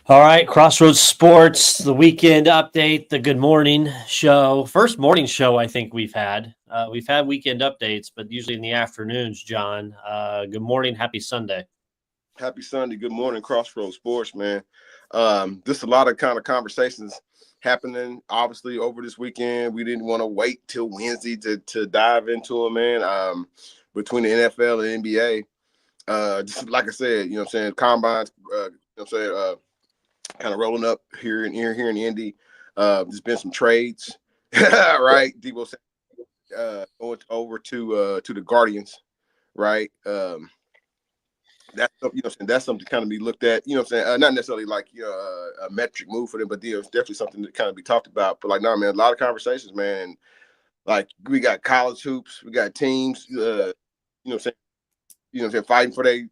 All right, Crossroads Sports, the weekend update, the good morning show. First morning show I think we've had. We've had weekend updates, but usually in the afternoons, John. Good morning. Happy Sunday. Happy Sunday. Good morning, Crossroads Sports, man. Just a lot of kind of conversations happening, obviously, over this weekend. We didn't want to wait till Wednesday to dive into it, man. Between the NFL and NBA. Just like I said, you know what I'm saying, combines, you know what I'm saying, kind of rolling up here in the Indy. There's been some trades, right? Debo going over to the Guardians, right? That's something, you know what I'm saying, that's something to kind of be looked at, you know what I'm saying, not necessarily like, a metric move for them, but it's definitely something to kind of be talked about. But like, nah, man, a lot of conversations, man. Like, we got college hoops, we got teams, you know what I'm saying, fighting for they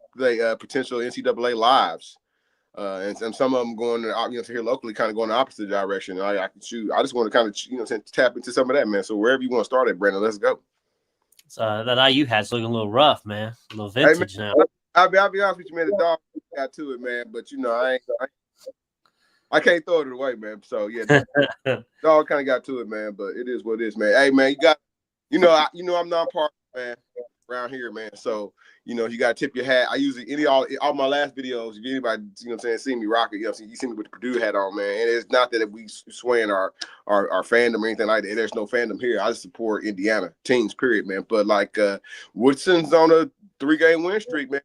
potential NCAA lives. And some of them going, here locally, kind of going the opposite direction. I can shoot. I just want to kind of, tap into some of that, man. So wherever you want to start at, Brandon, let's go. That IU hat's looking a little rough, man. A little Hey, man, vintage now. I'll be honest with you, man. The dog got to it, man. But I can't throw it away, man. So yeah, dog kind of got to it, man. But it is what it is, man. Hey, man, you got, I'm non-partisan, man, around here, man. So you got to tip your hat. I usually all my last videos. If anybody, see me rock it, you see me with the Purdue hat on, man. And it's not that we swaying our fandom or anything like that. There's no fandom here. I just support Indiana teams, period, man. But like Woodson's on a 3-game win streak, man.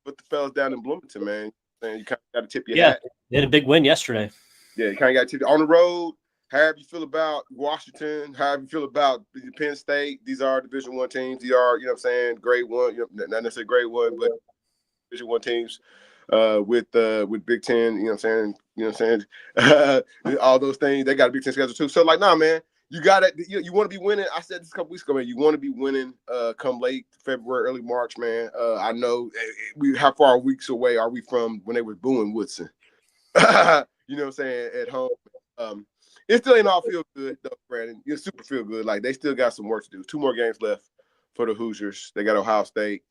Put the fellas down in Bloomington, man. And you kind of got to tip your hat. They had a big win yesterday. Yeah, you kind of got to tip on the road. However you feel about Washington, however you feel about Penn State, these are Division I teams. These are, grade one, not necessarily grade one, but Division I teams with Big Ten, all those things. They got a Big Ten schedule too. So like, nah, man, you got it. You want to be winning. I said this a couple weeks ago, man. You want to be winning come late February, early March, man. I know how far weeks away are we from when they were booing Woodson? You know what I'm saying, at home. It still ain't all feel good, though, Brandon. You super feel good. Like, they still got some work to do. 2 more games left for the Hoosiers. They got Ohio State,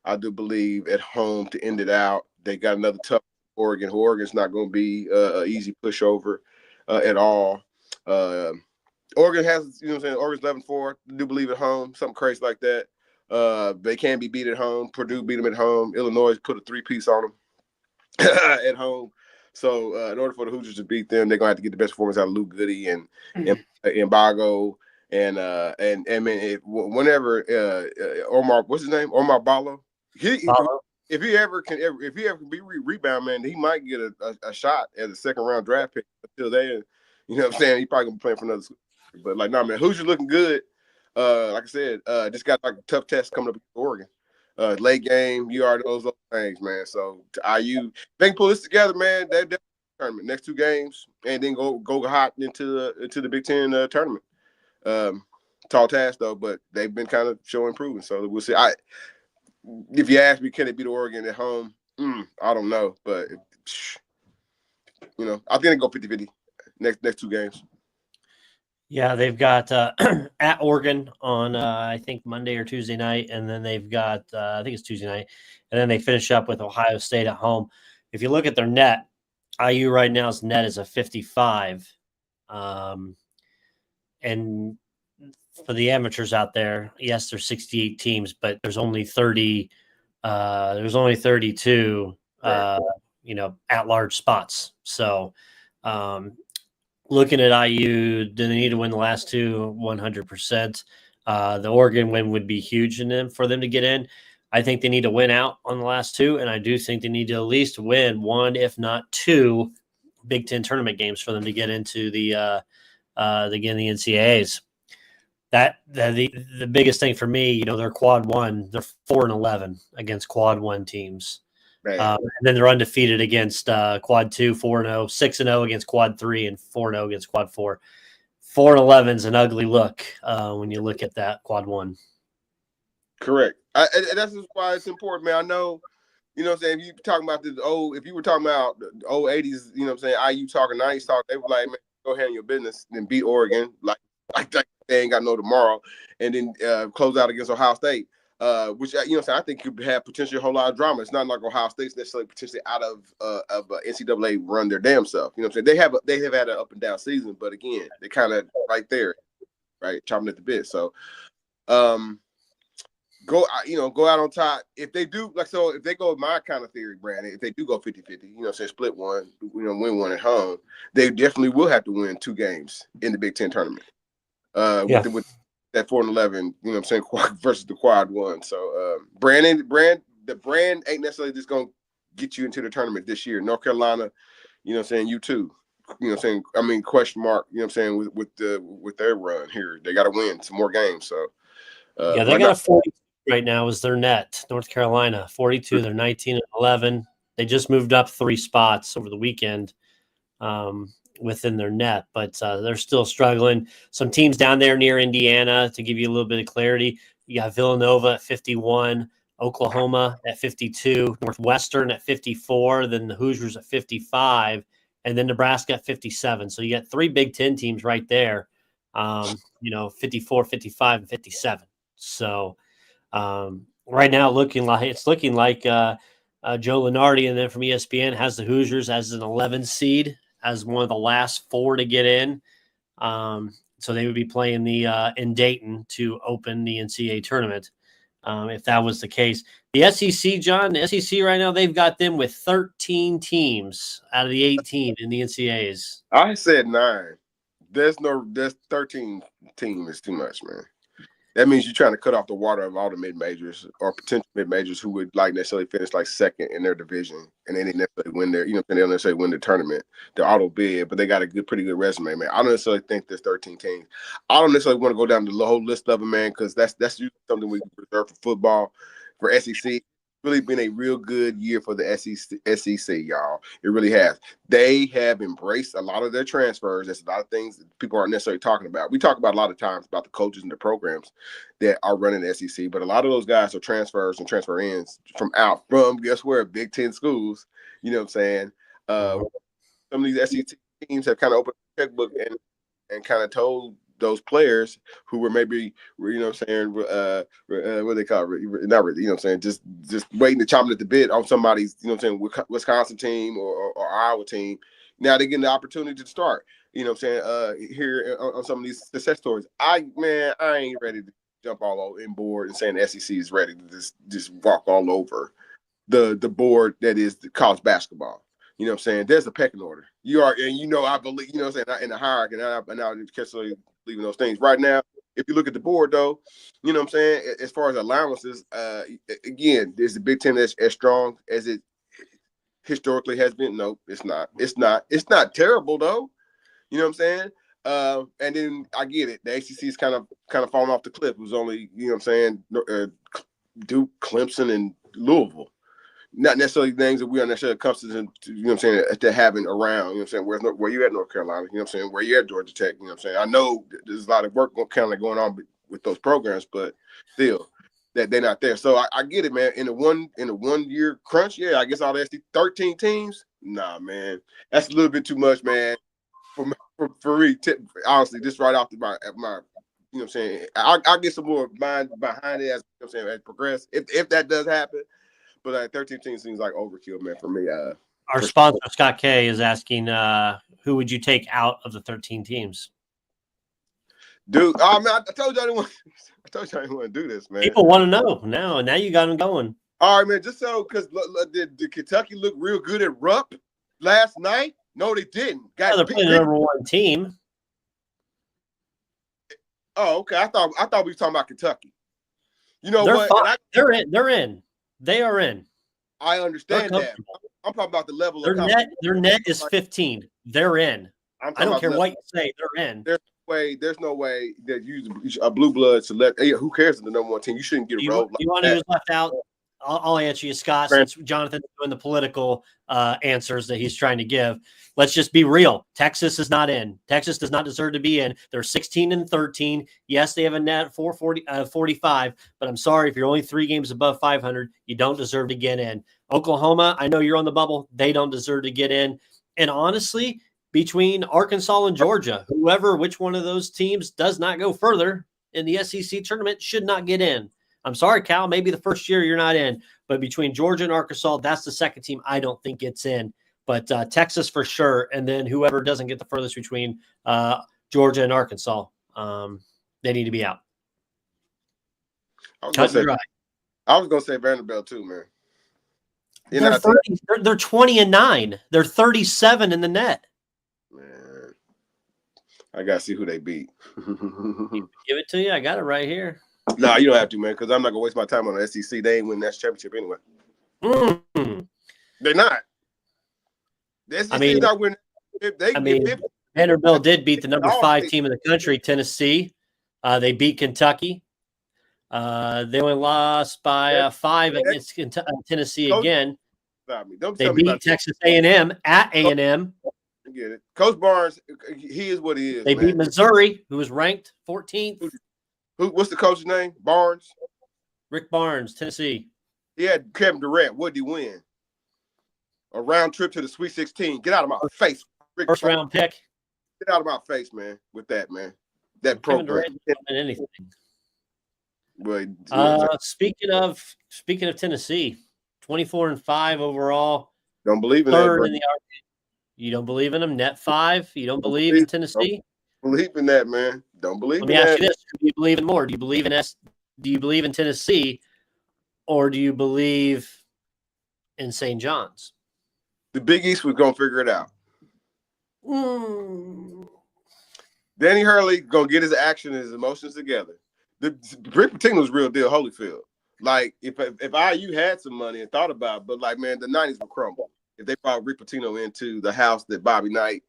I do believe, at home to end it out. They got another tough Oregon. Oregon's not going to be an easy pushover at all. Oregon has, Oregon's 11-4. I do believe at home, something crazy like that. They can be beat at home. Purdue beat them at home. Illinois put a 3-piece on them at home. So in order for the Hoosiers to beat them, they're gonna have to get the best performance out of Luke Goody and Bago and man, whenever Omar, what's his name, Omar Ballo, if he ever can be rebound, man, he might get a shot as a second round draft pick. Until then, you know what I'm saying, he probably gonna be playing for another school. But like, nah, man, Hoosiers looking good. Like I said, just got like a tough test coming up against Oregon. Late game, you already know those things, man. So to IU, they can pull this together, man. They're tournament next 2 games, and then go hot into the Big Ten tournament. Tall task though, but they've been kind of showing improvement. So we'll see. If you ask me, can it beat Oregon at home? I don't know, but I think they go 50-50 next 2 games. Yeah, they've got at Oregon on I think Monday or Tuesday night, and then they've got I think it's Tuesday night, and then they finish up with Ohio State at home. If you look at their net, IU right now's net is a 55, and for the amateurs out there, yes, there's 68 teams, but there's only 30. There's only 32. At large spots. So. Looking at IU, do they need to win the last 2? 100%. The Oregon win would be huge for them to get in. I think they need to win out on the last 2, and I do think they need to at least win 1, if not 2, Big Ten tournament games for them to get into the NCAAs. The biggest thing for me, they're quad 1. They're 4-11 against quad 1 teams. And then they're undefeated against quad 2, 4-0, 6-0 against quad 3, and 4-0 against quad 4. 4-11 is an ugly look when you look at that quad 1. Correct. And that's why it's important, man. I know, what I'm saying, if you talking about if you were talking about the old 80s, IU talking, 90s talk, they were like, man, go handle your business and beat Oregon like they ain't got no tomorrow, and then close out against Ohio State. which I think could have potentially a whole lot of drama. It's not like Ohio State's necessarily potentially out of NCAA run their damn self. You know what I'm saying? They have had an up and down season, but again, they kind of right there, right, chomping at the bit. So, go out on top. If they do, if they go with my kind of theory, Brandon, if they do go 50-50, say split one, win one at home, they definitely will have to win 2 games in the Big Ten tournament. With that 4-11, quad versus the quad one. So the brand ain't necessarily just gonna get you into the tournament this year. North Carolina, you too. Question mark, with their run here. They gotta win some more games. So they got a 42 right now is their net. North Carolina, 42, they're 19-11. They just moved up 3 spots over the weekend. Within their net, but they're still struggling. Some teams down there near Indiana, to give you a little bit of clarity, you got Villanova at 51, Oklahoma at 52, Northwestern at 54, then the Hoosiers at 55, and then Nebraska at 57. So you got 3 Big Ten teams right there, 54, 55, and 57. So right now it's looking like Joe Lunardi, and then from ESPN, has the Hoosiers as an 11 seed, as one of the last 4 to get in. So they would be playing in Dayton to open the NCAA tournament, if that was the case. The SEC, John, the SEC right now, they've got them with 13 teams out of the 18 in the NCAAs. I said 9. There's 13 team is too much, man. That means you're trying to cut off the water of all the mid-majors or potential mid-majors who would necessarily finish second in their division, and they didn't necessarily win they don't necessarily win the tournament. They're auto bid, but they got a pretty good resume, man. I don't necessarily think there's 13 teams. I don't necessarily want to go down the whole list of them, man, because that's usually something we reserve for football, for SEC. Really been a real good year for the SEC, y'all. It really has. They have embraced a lot of their transfers. There's a lot of things that people aren't necessarily talking about. We talk about a lot of times about the coaches and the programs that are running the SEC, but a lot of those guys are transfers and transfer ins from guess where, Big Ten schools. You know what I'm saying? Some of these SEC teams have kind of opened the checkbook and kind of told those players who were maybe, what they call it, not really, just waiting to chomp at the bit on somebody's, Wisconsin team or Iowa team. Now they're getting the opportunity to start, here on some of these success stories. I ain't ready to jump all in board and saying the SEC is ready to just walk all over the board that is the college basketball. You know what I'm saying? There's a pecking order. You are, and I believe, in the hierarchy, and I'll just leaving those things right now. If you look at the board, though, you know what I'm saying, as far as allowances, again, is the Big Ten as strong as it historically has been? No, it's not. It's not terrible, though. You know what I'm saying? And then I get it. The ACC is kind of falling off the cliff. It was only, Duke, Clemson, and Louisville. Not necessarily things that we are necessarily accustomed to, to having around, where you at North Carolina, where you at Georgia Tech, I know there's a lot of work kind of going on with those programs, but still that they're not there. So I get it, man. In a 1 year crunch, yeah, I guess all the 13 teams, nah, man, that's a little bit too much, man. For me, honestly, just right off my I'll get some more mind behind it as as it progress, if that does happen. But 13 teams seems like overkill, man, for me. Our sponsor, Scott K, is asking, who would you take out of the 13 teams? Dude, man, I told you I didn't want to do this, man. People want to know now. You got them going. All right, man. Just so, because did Kentucky look real good at Rupp last night? No, they didn't. They're playing the number 1 team. Oh, okay. I thought we were talking about Kentucky. You know they're what? They're in. They're in. They are in. I understand that. I'm talking about the level of their net is 15. They're in. I don't care what you say. They're in. There's no way that you a blue blood select. Who cares if the number 1 team? You shouldn't get rolled. You want to use left out? I'll answer you, Scott, since Jonathan's doing the political answers that he's trying to give. Let's just be real. Texas is not in. Texas does not deserve to be in. They're 16-13. Yes, they have a net 45, but I'm sorry, if you're only 3 games above 500, you don't deserve to get in. Oklahoma, I know you're on the bubble. They don't deserve to get in. And honestly, between Arkansas and Georgia, which one of those teams does not go further in the SEC tournament should not get in. I'm sorry, Cal, maybe the first year you're not in, but between Georgia and Arkansas, that's the second team I don't think gets in. But Texas for sure, and then whoever doesn't get the furthest between Georgia and Arkansas, they need to be out. I was gonna say Vanderbilt too, man. They're 20-9. They're 37 in the net. Man, I gotta see who they beat. Give it to you. I got it right here. No, you don't have to, man, because I'm not gonna waste my time on the SEC. They ain't win that championship anyway. They're not. The SEC is not winning. Vanderbilt did beat the number 5 team in the country, Tennessee. They beat Kentucky. They only lost by 5 against Tennessee again. They beat Texas A&M at A&M. I get it. Coach Barnes, he is what he is. They beat Missouri, who was ranked 14th. What's the coach's name? Barnes? Rick Barnes, Tennessee. He had Kevin Durant. What did he win? A round trip to the Sweet 16. Get out of my face. Rick First round pick. Get out of my face, man, with that, man. That program. Anything. But, speaking of Tennessee, 24-5 overall. Don't believe in third that. In the you don't believe in them? Net 5? You don't believe in Tennessee? Don't believe in that, man. Don't believe in that. Let me ask you this. Do you believe in more? Do you believe in Tennessee, or do you believe in St. John's? The Big East was going to figure it out. Danny Hurley going to get his action and his emotions together. Rick Pitino's real deal, Holyfield. Like, if IU had some money and thought about it, but, like, man, the 90s would crumble. If they brought Rick Pitino into the house that Bobby Knight,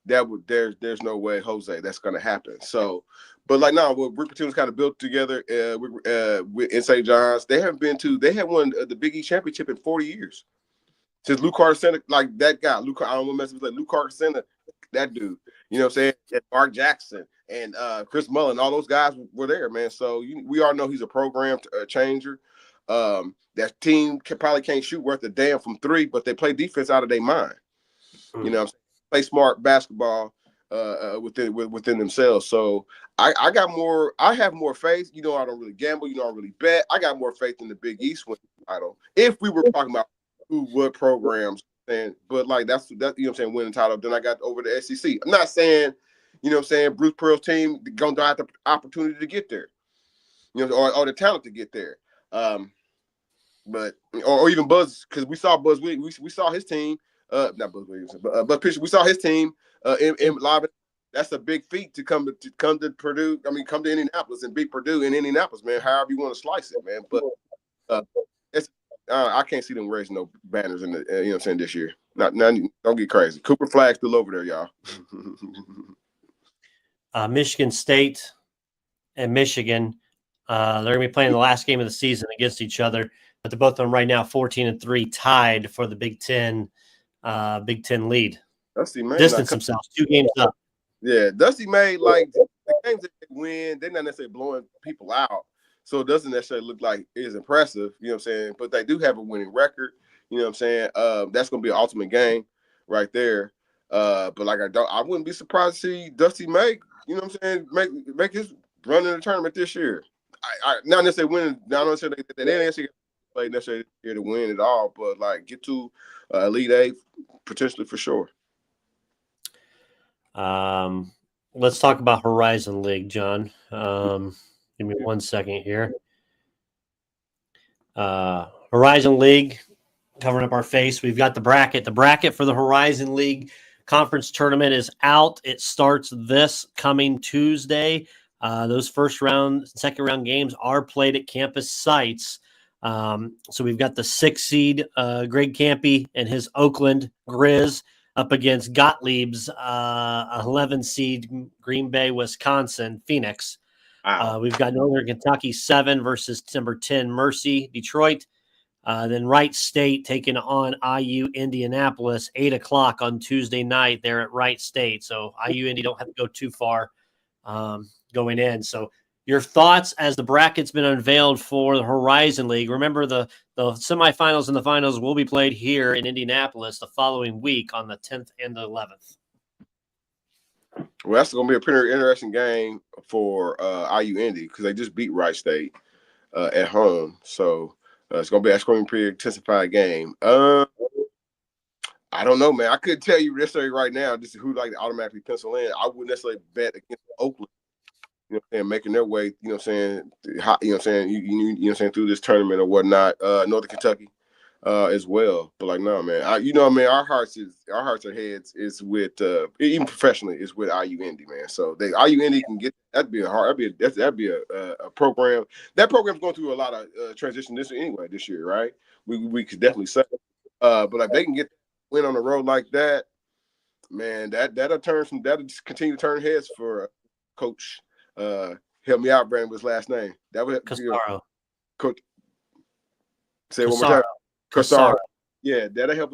there's no way, Jose, that's going to happen. So, but, like, no, what Rick Pitino's kind of built together in St. John's, they had won the Big East championship in 40 years. Since Luke Carter Center, like that guy, I don't want to mess with Luke Carter Center, that dude, you know what I'm saying? And Mark Jackson and Chris Mullen, all those guys were there, man. So we all know he's a program changer. That team probably can't shoot worth a damn from 3, but they play defense out of their mind. You know what I'm saying? Play smart basketball within themselves. So I have more faith. You know, I don't really gamble. You know, I really bet. I got more faith in the Big East winning the title. If we were talking about what programs, but like that's you know what I'm saying, winning the title, then I got over the SEC. I'm not saying, you know what I'm saying, Bruce Pearl's team gonna have the opportunity to get there, you know, or the talent to get there. But or even Buzz, because we saw Buzz Williams, we saw his team, not Buzz Williams, but Fisher, we saw his team in live. That's a big feat to come to Purdue. I mean, come to Indianapolis and beat Purdue in Indianapolis, man. However you want to slice it, man. But I can't see them raising no banners in the you know what I'm saying, this year. Don't get crazy. Cooper Flag's still over there, y'all. Michigan State and Michigan, they're gonna be playing the last game of the season against each other, but they're both of them right now 14-3, tied for the Big Ten lead. Dusty May distance themselves 2 games up. Yeah, Dusty May, like the games that they win, they're not necessarily blowing people out. So it doesn't necessarily look like it's impressive, you know what I'm saying? But they do have a winning record, you know what I'm saying? That's going to be an ultimate game right there. But like I wouldn't be surprised to see Dusty May, you know what I'm saying, make his run in the tournament this year. I not necessarily winning, not necessarily they didn't necessarily play necessarily here to win it all, but like get to Elite Eight potentially for sure. Let's talk about Horizon League, John. Give me 1 second here. Horizon League, covering up our face. We've got the bracket. The bracket for the Horizon League conference tournament is out. It starts this coming Tuesday. Those first round, second round games are played at campus sites. So we've got the 6 seed Greg Campy and his Oakland Grizz up against Gottlieb's 11 seed Green Bay, Wisconsin, Phoenix. Wow. We've got Northern Kentucky 7 versus number 10 Mercy, Detroit. Then Wright State taking on IU Indianapolis, 8 o'clock on Tuesday night there at Wright State. So IU Indy don't have to go too far going in. So your thoughts as the bracket's been unveiled for the Horizon League. Remember, the semifinals and the finals will be played here in Indianapolis the following week on the 10th and the 11th. Well, that's going to be a pretty interesting game for IU Indy because they just beat Wright State. at home. So it's gonna be a pretty intensified game. I don't know, man. I couldn't tell you necessarily right now just who like to automatically pencil in. I wouldn't necessarily bet against Oakland. You know what I'm saying, making their way, you know what I'm saying, hot, you know what I'm saying, you know what I'm saying, through this tournament or whatnot, Northern Kentucky as well. But like, no, man, you know what I mean, our hearts and heads is with even professionally is with IU Indy, man. So IU Indy can get that'd be a program. That program's going through a lot of transition this year, right? We could definitely say. But like they can get win on the road like that, man, that'll continue to turn heads for Coach. Help me out, Brandon, with his last name. That would Coach. Say it one more time. Casaro. Yeah, that'll help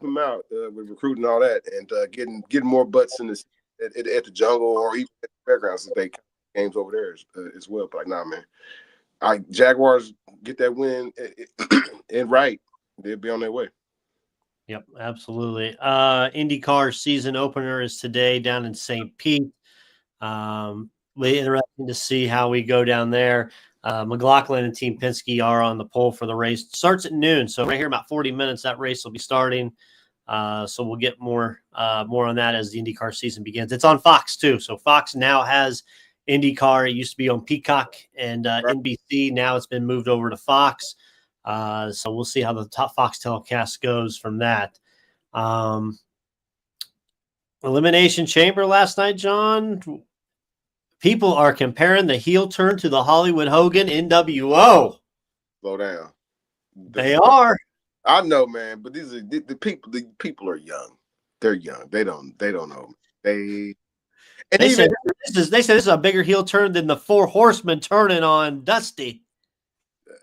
him out with recruiting and all that, and getting more butts in this at the jungle or even at the fairgrounds if they games over there as well. But like, nah, man, Jaguars get that win and right, they'll be on their way. Yep, absolutely. IndyCar season opener is today down in St. Pete. Really interesting to see how we go down there. McLaughlin and Team Penske are on the pole for the race. It starts at noon, so right here about 40 minutes that race will be starting. So we'll get more on that as the IndyCar season begins. It's on Fox too, so Fox now has IndyCar. It used to be on Peacock and NBC. Now it's been moved over to Fox. So we'll see how the top Fox telecast goes from that. Elimination Chamber last night, John. People are comparing the heel turn to the Hollywood Hogan NWO. Slow down. They are. I know, man, but these are the people. The people are young. They're young. They don't know. They said this is a bigger heel turn than the Four Horsemen turning on Dusty.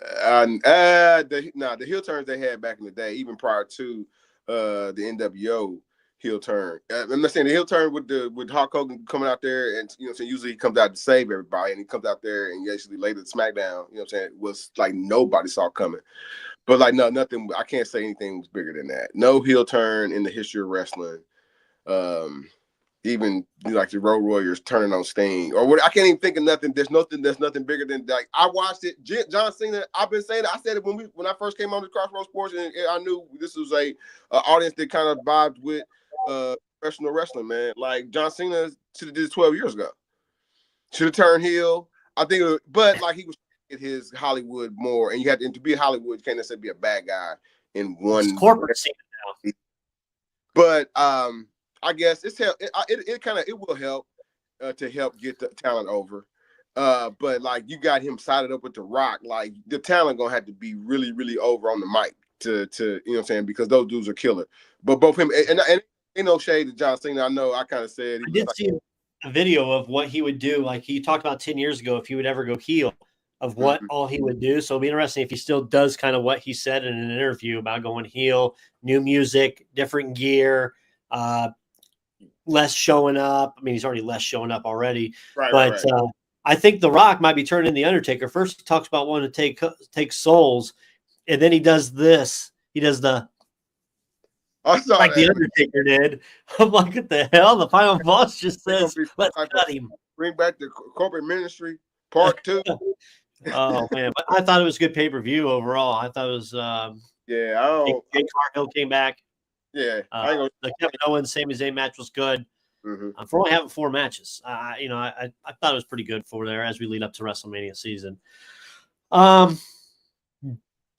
The heel turns they had back in the day, even prior to the NWO heel turn. I'm not saying the heel turn with Hulk Hogan coming out there, and you know what I'm saying, usually he comes out to save everybody, and he comes out there and actually later the SmackDown, you know what I'm saying, it was like nobody saw coming. But like nothing. I can't say anything was bigger than that. No heel turn in the history of wrestling. Even like the Road Warriors turning on Sting or what. I can't even think of nothing. There's nothing bigger than like I watched it. John Cena. I've been saying it. I said it when I first came on to Crossroads Sports, and I knew this was a audience that kind of vibed with professional wrestling. Man, like John Cena should have did this 12 years ago. Should have turned heel. I think, but like he was at his Hollywood more, and you had to be Hollywood. You can't necessarily be a bad guy in one it's corporate scene now. But I guess it will help to help get the talent over. But like you got him sided up with The Rock, like the talent gonna have to be really, really over on the mic to you know what I'm saying, because those dudes are killer. But both him and ain't no shade to John Cena. I know I kind of said I did see a video of what he would do. Like he talked about 10 years ago if he would ever go heel, of what all he would do. So it'll be interesting if he still does kind of what he said in an interview about going heel, new music, different gear, less showing up. I mean, he's already less showing up already. Right. I think The Rock might be turning the Undertaker. First, he talks about wanting to take souls, and then he does this. He does the the Undertaker did. I'm like, what the hell? The final boss just says, let's cut him. Bring back the corporate ministry part 2. Oh man, but I thought it was a good pay-per-view overall. I thought it was Jake Cargill came back. Yeah, the Kevin Owens Sami Zayn match was good. Mm-hmm. For only having 4 matches, I thought it was pretty good for there as we lead up to WrestleMania season.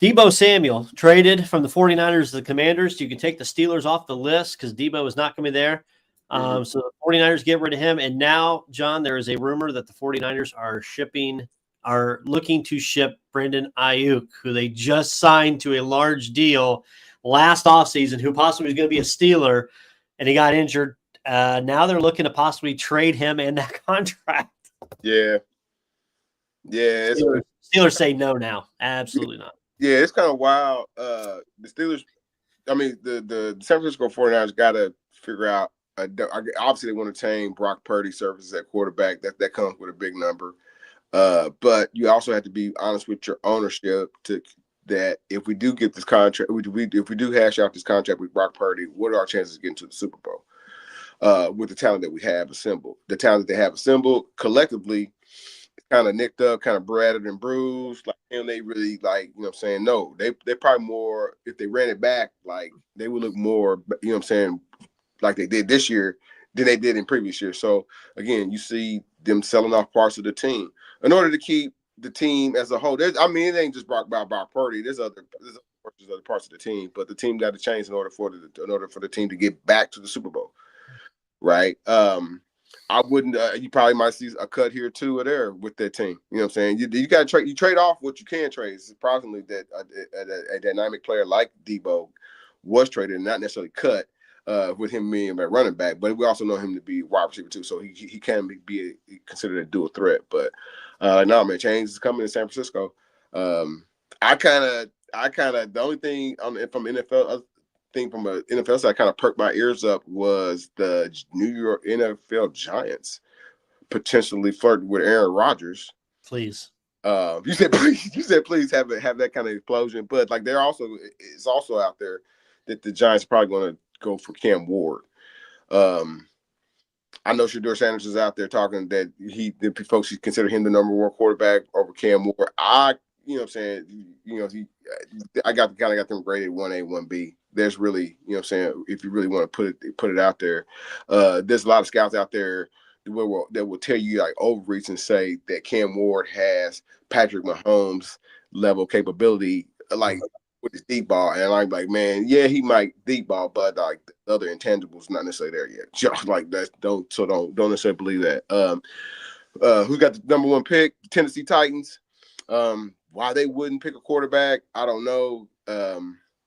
Debo Samuel traded from the 49ers to the Commanders. You can take the Steelers off the list because Debo is not going to be there. So the 49ers get rid of him. And now, John, there is a rumor that the 49ers are looking to ship Brandon Ayuk, who they just signed to a large deal last offseason, who possibly was going to be a Steeler, and he got injured. Now they're looking to possibly trade him and that contract. Yeah. Steelers say no now. Absolutely not. Yeah, it's kind of wild. The Steelers, I mean, the San Francisco 49ers got to figure out. Obviously, they want to retain Brock Purdy services at quarterback. That comes with a big number. But you also have to be honest with your ownership that if we do get this contract, if we do hash out this contract with Brock Purdy, what are our chances of getting to the Super Bowl with the talent that we have assembled? The talent that they have assembled collectively kind of nicked up, kind of battered and bruised. Like and they really like, you know what I'm saying? No, they probably more, if they ran it back, like they would look more, you know what I'm saying, like they did this year than they did in previous years. So again, you see them selling off parts of the team in order to keep the team as a whole. I mean, it ain't just Brock Purdy. There's other parts of the team, but the team got to change in order for the team to get back to the Super Bowl, right? I wouldn't. You probably might see a cut here too or there with that team. You know what I'm saying? You got to trade. You trade off what you can trade. It's surprisingly that a dynamic player like Debo was traded and not necessarily cut. With him being a running back, but we also know him to be wide receiver too, so he can be considered a dual threat. But no, man, change is coming in San Francisco. I kind of the only thing from NFL thing from an NFL side kind of perked my ears up was the New York NFL Giants potentially flirting with Aaron Rodgers. Please. You said please have that kind of explosion, but like it's also out there that the Giants are probably going to go for Cam Ward. I know Shedeur Sanders is out there talking that the folks consider him the number one quarterback over Cam Ward. You know what I'm saying, I kind of got them graded 1A, 1B. There's really, you know what I'm saying, if you really want to put it out there, there's a lot of scouts out there that will tell you like overreach and say that Cam Ward has Patrick Mahomes level capability, like with his deep ball, and I'm like, man, yeah, he might deep ball, but like the other intangibles not necessarily there yet. Like don't necessarily believe that. Who got the number one pick? Tennessee Titans. Why they wouldn't pick a quarterback, I don't know.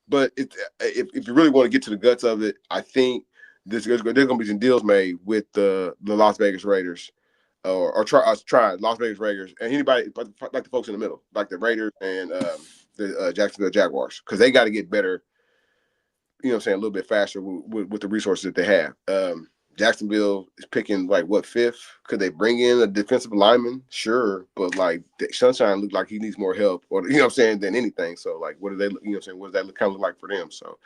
But if you really want to get to the guts of it, I think there's going to be some deals made with the Las Vegas Raiders, or try Las Vegas Raiders and anybody like the folks in the middle, like the Raiders and the Jacksonville Jaguars, because they got to get better, you know what I'm saying, a little bit faster with the resources that they have. Jacksonville is picking like what, fifth? Could they bring in a defensive lineman? Sure, but like Sunshine looked like he needs more help, or you know what I'm saying, than anything. So like, what do they, you know what I'm saying, what does that kind of look like for them? So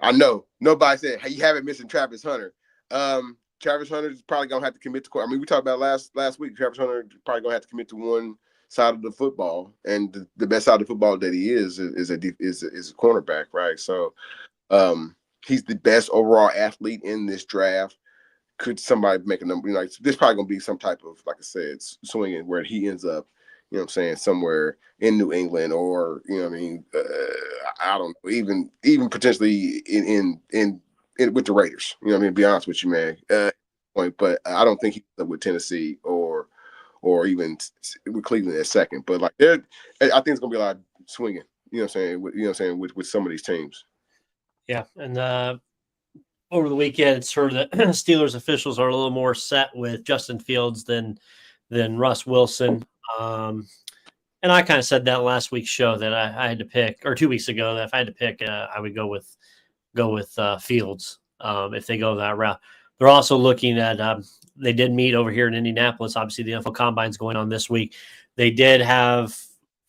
I know nobody said, hey, you haven't missing Travis Hunter. Travis Hunter is probably gonna have to commit to. I mean, we talked about last week. Travis Hunter is probably gonna have to commit to one side of the football, and the best side of the football that he is a cornerback, right? So he's the best overall athlete in this draft. Could somebody make a number? You know, like, there's probably gonna be some type of, like I said, swinging where he ends up, you know what I'm saying, somewhere in New England, or you know what I mean, I don't know, even potentially in with the Raiders. You know what I mean? To be honest with you, man. But I don't think he's up with Tennessee or even with Cleveland at second. But like, I think it's gonna be a lot of swinging. You know what I'm saying? With some of these teams. Yeah, and over the weekend, it's heard that Steelers officials are a little more set with Justin Fields than Russ Wilson. And I kind of said that last week's show that I had to pick, or 2 weeks ago, that if I had to pick, I would go with Fields if they go that route. They're also looking at they did meet over here in Indianapolis. Obviously, the NFL Combine's going on this week. They did have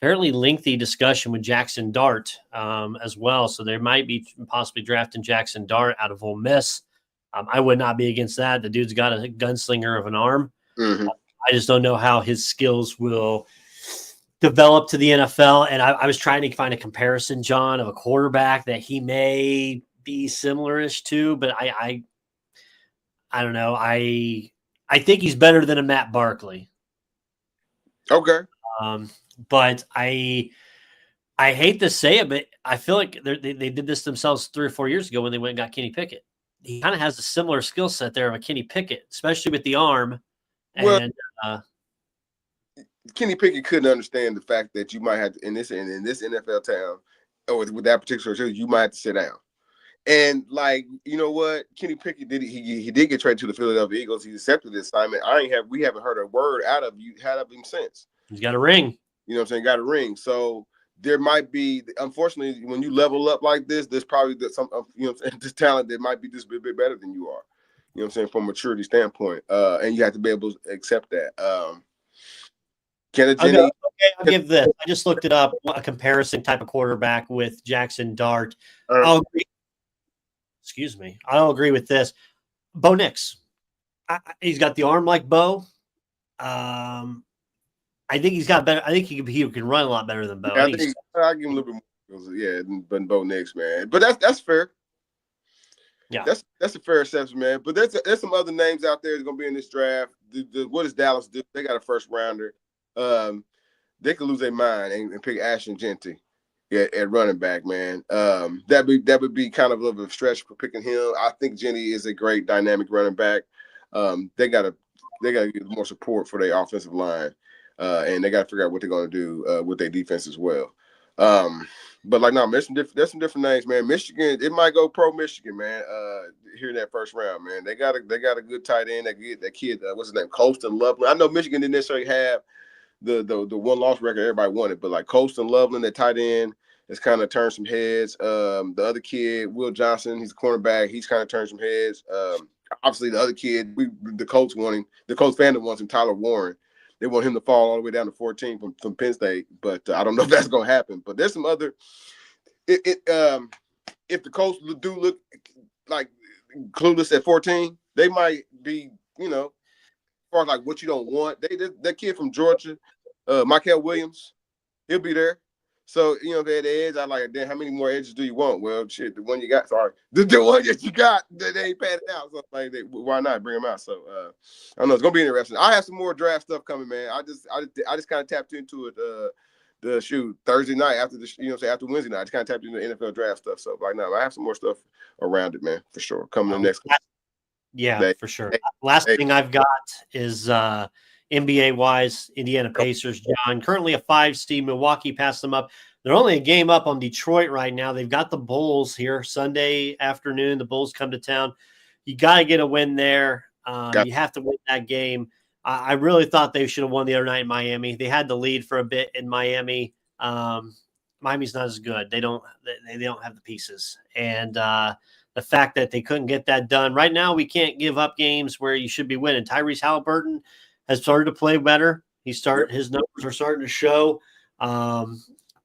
fairly lengthy discussion with Jackson Dart as well. So there might be possibly drafting Jackson Dart out of Ole Miss. I would not be against that. The dude's got a gunslinger of an arm. Mm-hmm. I just don't know how his skills will develop to the NFL. And I was trying to find a comparison, John, of a quarterback that he may be similar-ish to, but I don't know. I think he's better than a Matt Barkley. Okay. But I hate to say it, but I feel like they did this themselves 3 or 4 years ago when they went and got Kenny Pickett. He kind of has a similar skill set there of a Kenny Pickett, especially with the arm. Well, and Kenny Pickett couldn't understand the fact that you might have to, in this NFL town, or with that particular show, you might have to sit down. And like, you know what, Kenny Pickett he did get traded to the Philadelphia Eagles. He accepted the assignment. We haven't heard a word out of him since. He's got a ring. You know what I'm saying? Got a ring. So there might be, unfortunately, when you level up like this, there's probably some, you know, this talent that might be just a bit better than you are. You know what I'm saying? From a maturity standpoint, and you have to be able to accept that. I'll give this. I just looked it up. A comparison type of quarterback with Jackson Dart. I'll agree. Excuse me. I'll agree with this. Bo Nix. He's got the arm like Bo. I think he's got better. I think he can run a lot better than Bo. Yeah, I I think he's, think I give him a little bit more. Yeah, than Bo Nix, man. But that's fair. yeah. That's a fair assessment, man. But there's some other names out there that's gonna be in this draft. What does Dallas do? They got a first rounder. They could lose their mind and pick Ashton Genty at running back, man. That would be kind of a little bit of a stretch for picking him. I think Genty is a great dynamic running back. They gotta get more support for their offensive line, and they gotta figure out what they're gonna do with their defense as well. But like, no, there's some different names, man. Michigan, it might go pro Michigan, man. Here in that first round, man. They got a good tight end. That kid, what's his name, Colston Loveland. I know Michigan didn't necessarily have the one loss record everybody wanted, but like Colston Loveland, that tight end, has kind of turned some heads. The other kid, Will Johnson, he's a cornerback. He's kind of turned some heads. Obviously, the other kid, the Colts fandom wants him, Tyler Warren. They want him to fall all the way down to 14 from Penn State, but I don't know if that's going to happen. But there's some other. If the Colts do look like clueless at 14, they might be, as far as like what you don't want. That kid from Georgia, Michael Williams, he'll be there. So, if they had the edge, I like, then how many more edges do you want? Well, shit, the one you got, sorry. The one that you got, they ain't padded out. So, like, why not bring them out? So, I don't know. It's going to be interesting. I have some more draft stuff coming, man. I just kind of tapped into it the shoot Thursday night after after Wednesday night. I just kind of tapped into the NFL draft stuff. So, like, no, I have some more stuff around it, man, for sure. Coming the next Yeah, for sure. Last thing I've got is NBA-wise, Indiana Pacers, John. Currently a 5 seed. Milwaukee passed them up. They're only a game up on Detroit right now. They've got the Bulls here Sunday afternoon. The Bulls come to town. You got to get a win there. You have to win that game. I really thought they should have won the other night in Miami. They had the lead for a bit in Miami. Miami's not as good. They don't have the pieces. And the fact that they couldn't get that done. Right now, we can't give up games where you should be winning. Tyrese Halliburton has started to play better. His numbers are starting to show.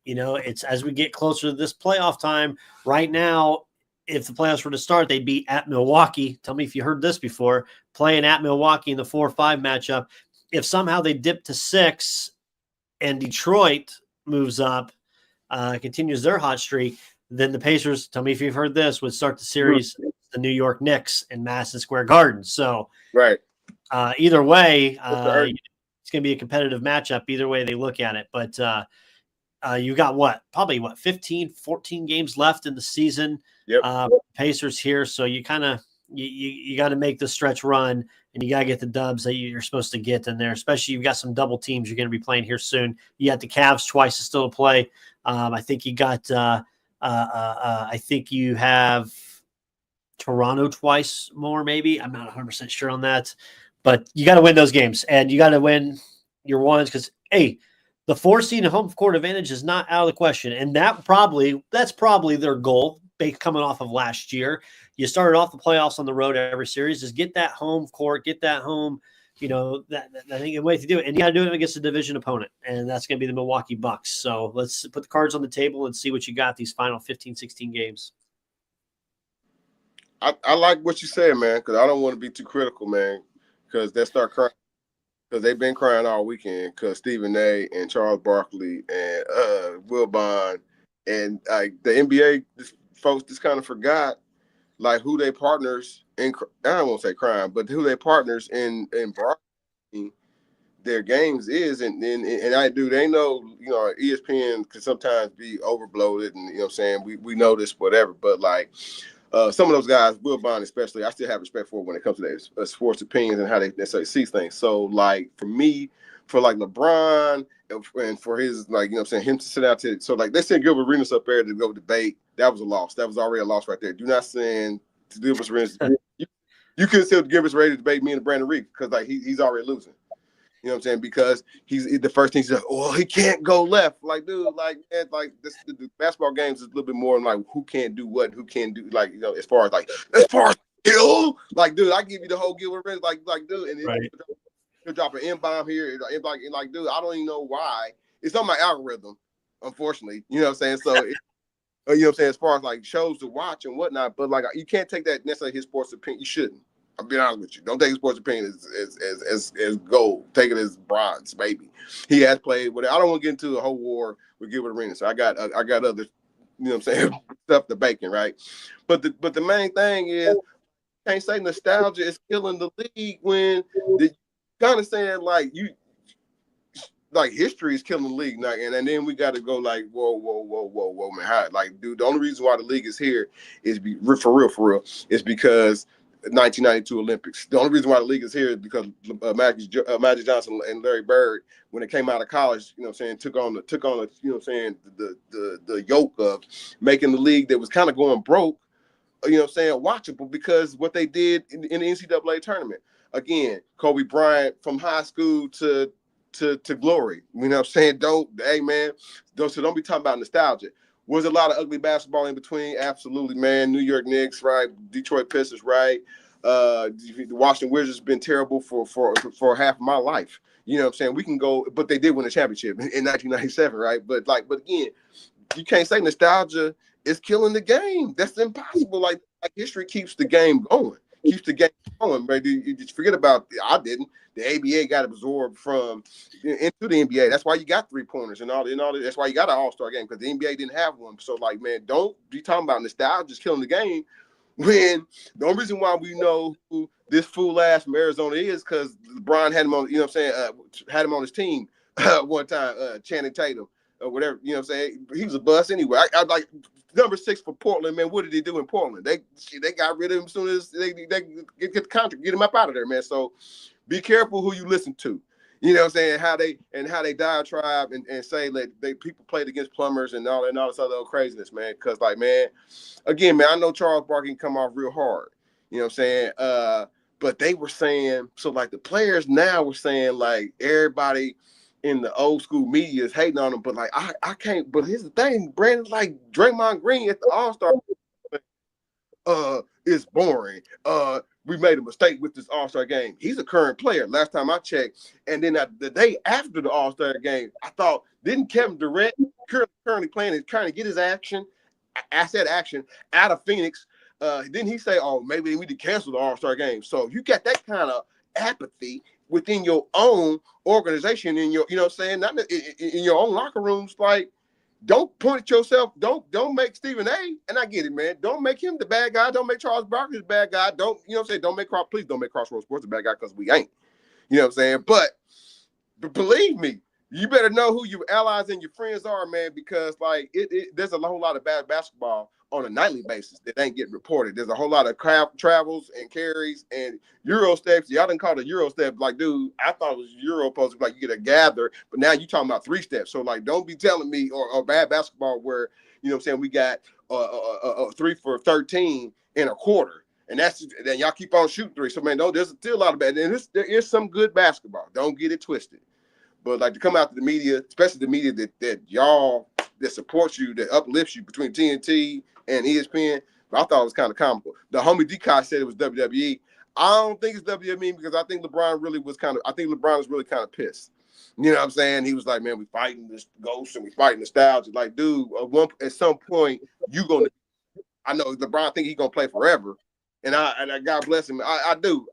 It's as we get closer to this playoff time. Right now, if the playoffs were to start, they'd be at Milwaukee. Tell me if you heard this before. Playing at Milwaukee in the 4-5 matchup. If somehow they dip to 6 and Detroit moves up, continues their hot streak, then the Pacers, tell me if you've heard this, would start the series, the New York Knicks in Madison Square Garden. So, right. Either way, it's going to be a competitive matchup. Either way they look at it. But you got probably 15, 14 games left in the season. Yep. Pacers here. So you kind of, you got to make the stretch run and you got to get the dubs that you're supposed to get in there, especially you've got some double teams you're going to be playing here soon. You got the Cavs twice to still play. I think you got, I think you have Toronto twice more, maybe. I'm not 100% sure on that, but you got to win those games and you got to win your ones because, hey, the 4 seed and home court advantage is not out of the question. And that's probably their goal coming off of last year. You started off the playoffs on the road every series, is get that home court, get that home, that I think the way to do it. And you got to do it against a division opponent. And that's going to be the Milwaukee Bucks. So let's put the cards on the table and see what you got these final 15, 16 games. I like what you said, man, because I don't want to be too critical, man, because they start crying. Because they've been crying all weekend because Stephen A. and Charles Barkley and Will Bond and like the NBA folks just kind of forgot like who they partners in. I won't say crime, but who they partners in broadcasting their games is, and I do. They know, ESPN can sometimes be overbloated, and what I'm saying, we know this, whatever. But like some of those guys, Will Bond especially, I still have respect for when it comes to their sports opinions and how they necessarily see things. So like for me, for like LeBron and for his him to sit out to, so like they sent Gilbert Arenas up there to go debate. That was a loss. That was already a loss right there. Do not send Gilbert Arenas. You couldn't send Gilbert ready to debate me and Brandon Reed because like he's already losing. You know what I'm saying? Because he's the first thing he's like, oh, he can't go left. Like, dude, like, man, like the basketball games is a little bit more like who can't do what, who can't do, like, as far as skill, like, dude, I give you the whole Gilbert Arenas, like, dude, and right. He'll drop an M-bomb here, like, dude, I don't even know why. It's on my algorithm, unfortunately. You know what I'm saying? So, you know what I'm saying? As far as like shows to watch and whatnot, but like you can't take that necessarily his sports opinion. You shouldn't. I'm being honest with you. Don't take his sports opinion as gold. Take it as bronze, maybe. He has played with it. I don't want to get into a whole war with Gilbert Arenas. So I got other, you know what I'm saying, stuff to bacon, right? But the main thing is, can't say nostalgia is killing the league when the kind of saying like history is killing the league now, and then we got to go like whoa, man, how, like, dude, the only reason why the league is here is for real is because 1992 Olympics. The only reason why the league is here is because Magic Johnson and Larry Bird, when they came out of college, you know what I'm saying, took on the you know what I'm saying, the yoke of making the league that was kind of going broke, you know what I'm saying, watchable, because what they did in the NCAA tournament. Again, Kobe Bryant from high school to glory. You know what I'm saying? Don't be talking about nostalgia. Was a lot of ugly basketball in between? Absolutely, man. New York Knicks, right? Detroit Pistons, right? The Washington Wizards has been terrible for half of my life. You know what I'm saying? We can go, but they did win a championship in 1997, right? But again, you can't say nostalgia is killing the game. That's impossible. Like history keeps the game going. But you just forget about. I didn't. The ABA got absorbed into the NBA. That's why you got 3-pointers and all that. That's why you got an All-Star game, because the NBA didn't have one. So, like, man, don't be talking about nostalgia just killing the game when the only reason why we know who this fool ass from Arizona is because LeBron had him on. You know what I'm saying? Had him on his team one time. Channing Tatum or whatever. You know what I'm saying? He was a bust anyway. I like. Number 6 for Portland, man. What did he do in Portland? They got rid of him as soon as they get the contract, get him up out of there, man. So be careful who you listen to. You know what I'm saying? How they diatribe and say that people played against plumbers and all this other craziness, man. Because, like, man, again, man, I know Charles Barkley can come off real hard. You know what I'm saying? But they were saying, so like the players now were saying, like, everybody in the old school media is hating on him, but like I can't. But here's the thing, Brandon, like Draymond Green at the All-Star is boring. We made a mistake with this All-Star game. He's a current player. Last time I checked, and then the day after the All-Star game, I thought, didn't Kevin Durant currently playing and trying to get his action? I said action out of Phoenix. Didn't he say, "Oh, maybe we need to cancel the All-Star game"? So you got that kind of apathy within your own organization, in your, you know what I'm saying, not in your own locker rooms. Like, don't point at yourself. Don't make Stephen A. And I get it, man. Don't make him the bad guy. Don't make Charles Barkley the bad guy. Don't, you know what I'm saying? Please don't make Crossroads Sports the bad guy, because we ain't. You know what I'm saying? But believe me, you better know who your allies and your friends are, man, because like there's a whole lot of bad basketball on a nightly basis that ain't getting reported. There's a whole lot of travels and carries and Euro steps. Y'all didn't call it Euro step. Like, dude, I thought it was Euro supposed to be like you get a gather, but now you talking about 3 steps. So like, don't be telling me or bad basketball where, you know what I'm saying, we got 3 for 13 in a quarter. And then y'all keep on shooting 3. So man, no, there's still a lot of bad. And there is some good basketball. Don't get it twisted. But like to come out to the media, especially the media that y'all that supports you, that uplifts you, between TNT and ESPN, I thought it was kind of comical. The homie Dekai said it was WWE. I don't think it's WWE, because I think LeBron was really kind of pissed. You know what I'm saying? He was like, man, we fighting this ghost and we fighting nostalgia. Like, dude, at some point I know LeBron think he's gonna play forever. And I God bless him. I do,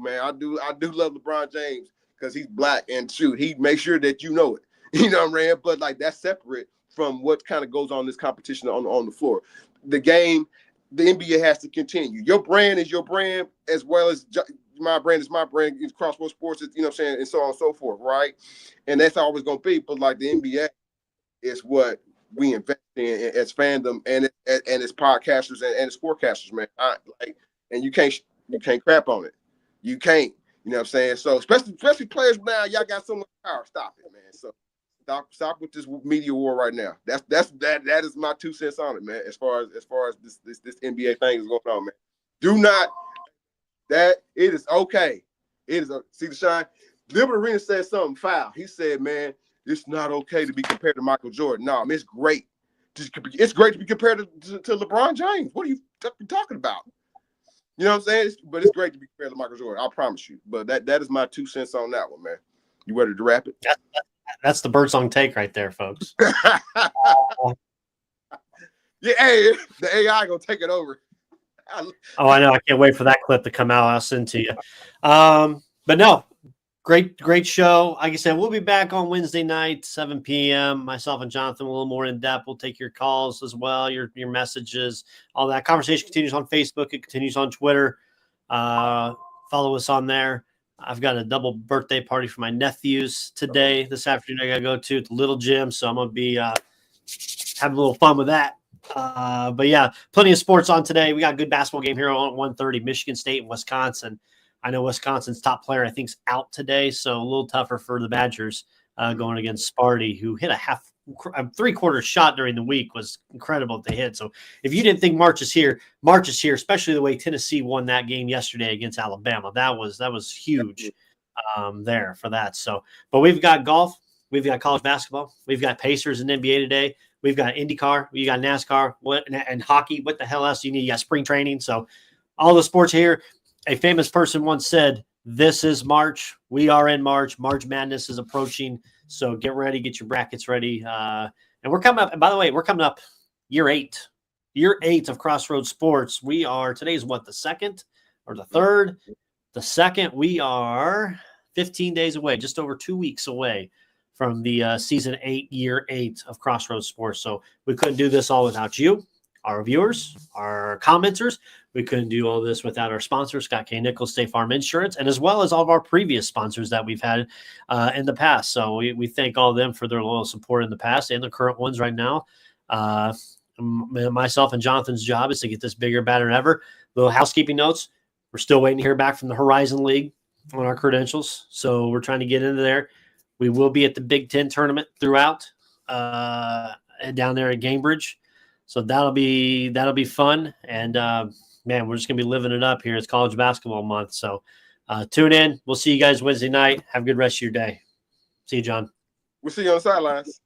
man. I do love LeBron James, because he's black, and shoot, he makes sure that you know it. You know what I'm saying? But like, that's separate from what kind of goes on in this competition on the floor. The game, the NBA has to continue. Your brand is your brand, as well as my brand is my brand. It's Crossroads Sports, you know what I'm saying, and so on and so forth, right? And that's always gonna be. But like, the NBA is what we invest in as fandom and as podcasters and as forecasters, man. And you can't crap on it. You can't. You know what I'm saying? So especially players now, y'all got so much power. Stop it, man. So stop with this media war right now. That is my 2 cents on it, man. As far as this NBA thing is going on, man. Do not. That it is okay. It is see the shine. Gilbert Arenas said something foul. He said, man, it's not okay to be compared to Michael Jordan. No, I mean, it's great. It's great to be compared to LeBron James. What are you talking about? You know what I'm saying? But it's great to be compared to Michael Jordan. I promise you. But that is my 2 cents on that one, man. You ready to wrap it? That's the Birdsong take right there, folks. Yeah, hey, the AI gonna take it over. Oh, I know. I can't wait for that clip to come out. I'll send to you. But no, great show. Like I said, we'll be back on Wednesday night, 7 p.m. Myself and Jonathan, a little more in depth. We'll take your calls as well, your messages, all that. Conversation continues on Facebook. It continues on Twitter. Follow us on there. I've got a double birthday party for my nephews today. This afternoon, I got to go to the little gym, so I'm going to be having a little fun with that. But yeah, plenty of sports on today. We got a good basketball game here on 1:30, Michigan State and Wisconsin. I know Wisconsin's top player, I think, is out today, so a little tougher for the Badgers going against Sparty, who hit a three-quarter shot during the week. Was incredible to hit. So if you didn't think March is here, especially the way Tennessee won that game yesterday against Alabama. That was huge there for that. So, but we've got golf, we've got college basketball, we've got Pacers and NBA today. We've got IndyCar, you got NASCAR, and hockey. What the hell else do you need? You got spring training. So all the sports here. A famous person once said, "This is March. We are in March. March Madness is approaching. So get ready, get your brackets ready." And we're coming up. And by the way, we're coming up year eight of Crossroads Sports. Today's what, the second or the third? The second. We are 15 days away, just over 2 weeks away from the season 8, year 8 of Crossroads Sports. So we couldn't do this all without you, our viewers, our commenters. We couldn't do all this without our sponsor, Scott K. Nichols, State Farm Insurance, and as well as all of our previous sponsors that we've had in the past. So we thank all of them for their loyal support in the past and the current ones right now. Myself and Jonathan's job is to get this bigger, better than ever. Little housekeeping notes. We're still waiting to hear back from the Horizon League on our credentials. So we're trying to get into there. We will be at the Big Ten tournament throughout down there at Cambridge. So that'll be fun. And, man, we're just going to be living it up here. It's college basketball month. So tune in. We'll see you guys Wednesday night. Have a good rest of your day. See you, John. We'll see you on the sidelines.